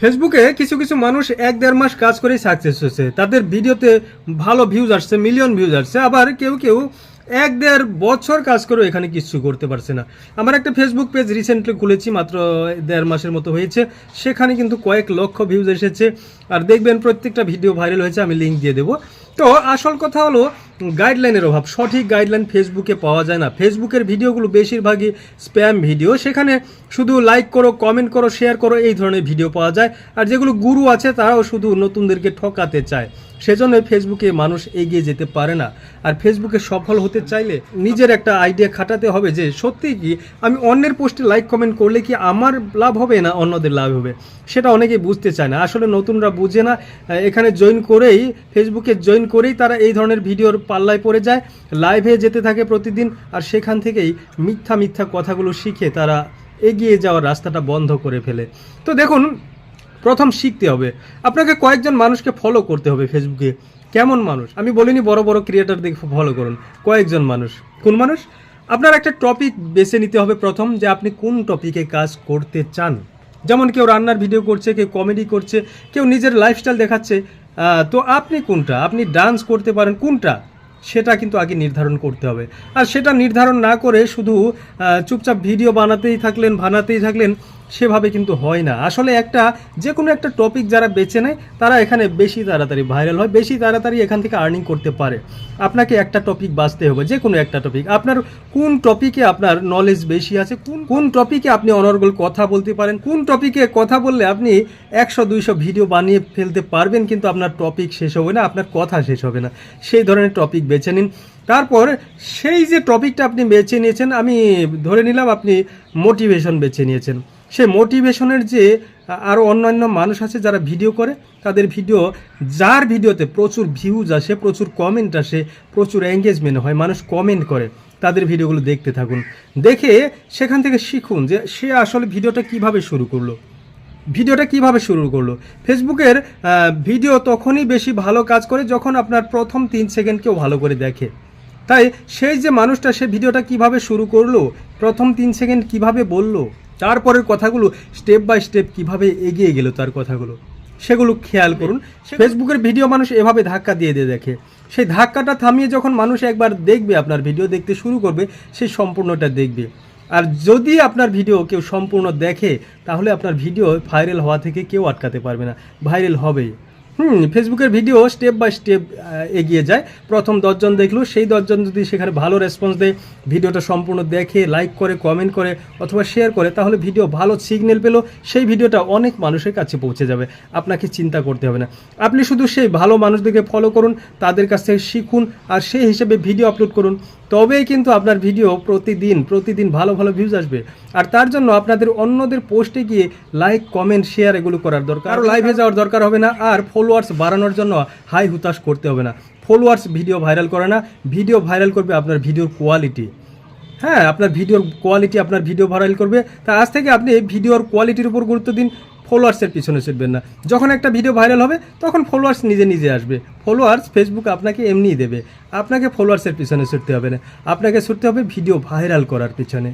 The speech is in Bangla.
ফেসবুকে কিছু কিছু মানুষ 1-1.5 মাস কাজ করেই সাকসেস হয়েছে, তাদের ভিডিওতে ভালো ভিউজ আসছে, মিলিয়ন ভিউজ আসছে। আবার কেউ কেউ 1-1.5 বছর কাজ করেও এখানে কিছু করতে পারছে না। আমার একটা ফেসবুক পেজ রিসেন্টলি খুলেছি, মাত্র 1.5 মাসের মতো হয়েছে। সেখানে কিন্তু কয়েক লক্ষ ভিউজ এসেছে, আর দেখবেন প্রত্যেকটা ভিডিও ভাইরাল হয়েছে, আমি লিঙ্ক দিয়ে দেবো। তো আসল কথা হলো গাইডলাইনের অভাব। সঠিক গাইডলাইন ফেসবুকে পাওয়া যায় না। ফেসবুকের ভিডিওগুলো বেশিরভাগই স্প্যাম ভিডিও, সেখানে শুধু লাইক করো, কমেন্ট করো, শেয়ার করো, এই ধরনের ভিডিও পাওয়া যায়। আর যেগুলো গুরু আছে তারাও শুধু নতুনদেরকে ঠকাতে চায়, সেজন্য ফেসবুকে মানুষ এগিয়ে যেতে পারে না। আর ফেসবুকে সফল হতে চাইলে নিজের একটা আইডিয়া খাটাতে হবে যে সত্যি কি আমি অন্যের পোস্টে লাইক কমেন্ট করলে কি আমার লাভ হবে না অন্যদের লাভ হবে, সেটা অনেকেই বুঝতে চায় না। আসলে নতুনরা বুঝে না, এখানে ফেসবুকে জয়েন করেই তারা এই ধরনের ভিডিওর পাল্লায় পড়ে যায়, লাইভে যেতে থাকে প্রতিদিন, আর সেখান থেকেই মিথ্যা মিথ্যা কথাগুলো শিখে তারা এগিয়ে যাওয়ার রাস্তাটা বন্ধ করে ফেলে। তো দেখুন, প্রথম শিখতে হবে, আপনাকে কয়েকজন মানুষকে ফলো করতে হবে ফেসবুকে। কেমন মানুষ? আমি বলিনি বড় বড় ক্রিয়েটার দেখে ফলো করুন, কয়েকজন মানুষ। কোন মানুষ? আপনার একটা টপিক বেছে নিতে হবে প্রথম, যে আপনি কোন টপিকে কাজ করতে চান। যেমন কেউ রান্নার ভিডিও করছে, কেউ কমেডি করছে, কেউ নিজের লাইফস্টাইল দেখাচ্ছে। তো আপনি কোনটা? আপনি ডান্স করতে পারেন কোনটা, সেটা কিন্তু আগে নির্ধারণ করতে হবে। আর সেটা নির্ধারণ না করে শুধু চুপচাপ ভিডিও বানাতেই থাকলেন, সেভাবে কিন্তু হয় না। আসলে যে কোনো একটা টপিক যারা বেছে নেয় তারা এখানে বেশি তাড়াতাড়ি ভাইরাল হয়, বেশি তাড়াতাড়ি এখান থেকে আর্নিং করতে পারে। আপনাকে একটা টপিক বাছতে হবে, যে কোনো একটা টপিক। আপনার কোন টপিকে আপনার নলেজ বেশি আছে, কোন টপিকে আপনি অনর্গল কথা বলতে পারেন, কোন টপিকে কথা বললে আপনি 100-200 ভিডিও বানিয়ে ফেলতে পারবেন, কিন্তু আপনার টপিক শেষ হবে না, আপনার কথা শেষ হবে না। সেই ধরনের টপিক বেছে নিন। তারপর সেই যে টপিকটা আপনি বেছে নিয়েছেন, আমি ধরে নিলাম আপনি মোটিভেশন বেছে নিয়েছেন। সেই মোটিভেশনের যে আরও অন্যান্য মানুষ আছে যারা ভিডিও করে, তাদের যার ভিডিওতে প্রচুর ভিউজ আসে, প্রচুর কমেন্ট আসে, প্রচুর এঙ্গেজমেন্ট হয়, মানুষ কমেন্ট করে, তাদের ভিডিওগুলো দেখতে থাকুন। দেখে সেখান থেকে শিখুন যে সে আসলে ভিডিওটা কিভাবে শুরু করলো। ফেসবুকের ভিডিও তখনই বেশি ভালো কাজ করে যখন আপনার প্রথম 3 সেকেন্ড কেউ ভালো করে দেখে। তাই সেই যে মানুষটা, সে ভিডিওটা কিভাবে শুরু করলো, প্রথম 3 সেকেন্ড কিভাবে বলল, তারপরের কথাগুলো স্টেপ বাই স্টেপ কিভাবে এগিয়ে গেল তার কথাগুলো, সেগুলো খেয়াল করুন। ফেসবুকের ভিডিও মানুষ এভাবে ধাক্কা দিয়ে দেখে। সেই ধাক্কাটা থামিয়ে যখন মানুষ একবার দেখবে, আপনার ভিডিও দেখতে শুরু করবে, সেই সম্পূর্ণটা দেখবে। আর যদি আপনার ভিডিও কেউ সম্পূর্ণ দেখে, তাহলে আপনার ভিডিও ভাইরাল হওয়া থেকে কেউ আটকাতে পারবে না, ভাইরাল হবেই। ফেসবুকের ভিডিও স্টেপ বাই স্টেপ এগিয়ে যায়। প্রথম 10 জন দেখলো, সেই 10 জন যদি সেখানে ভালো রেসপন্স দেয়, ভিডিওটা সম্পূর্ণ দেখে, লাইক করে, কমেন্ট করে অথবা শেয়ার করে, তাহলে ভিডিও ভালো সিগন্যাল পেলো, সেই ভিডিওটা অনেক মানুষের কাছে পৌঁছে যাবে। আপনাকে চিন্তা করতে হবে না, আপনি শুধু সেই ভালো মানুষদেরকে ফলো করুন, তাদের কাছ থেকে শিখুন, আর সেই হিসেবে ভিডিও আপলোড করুন। তবেই কিন্তু আপনার ভিডিও প্রতিদিন ভালো ভালো ভিউজ আসবে। আর তার জন্য আপনাদের অন্যদের পোস্টে গিয়ে লাইক, কমেন্ট, শেয়ার এগুলো করার দরকার, আর লাইভে যাওয়ার দরকার হবে না। আর ফলোয়ার্স বাড়ানোর জন্য হাই হুতাশ করতে হবে না। ফলোয়ার্স ভিডিও ভাইরাল করে না, ভিডিও ভাইরাল করবে আপনার ভিডিওর কোয়ালিটি। হ্যাঁ, আপনার ভিডিও ভাইরাল করবে। তা আজ থেকে আপনি ভিডিওর কোয়ালিটির উপর গুরুত্ব দিন, ফলোয়ার্সের পিছনে ছুটবেন না। যখন একটা ভিডিও ভাইরাল হবে, তখন ফলোয়ার্স নিজে আসবে। ফলোয়ার্স ফেসবুক আপনাকে এমনিই দেবে, আপনাকে ফলোয়ার্সের পিছনে ছুটতে হবে না, আপনাকে ছুটতে হবে ভিডিও ভাইরাল করার পিছনে।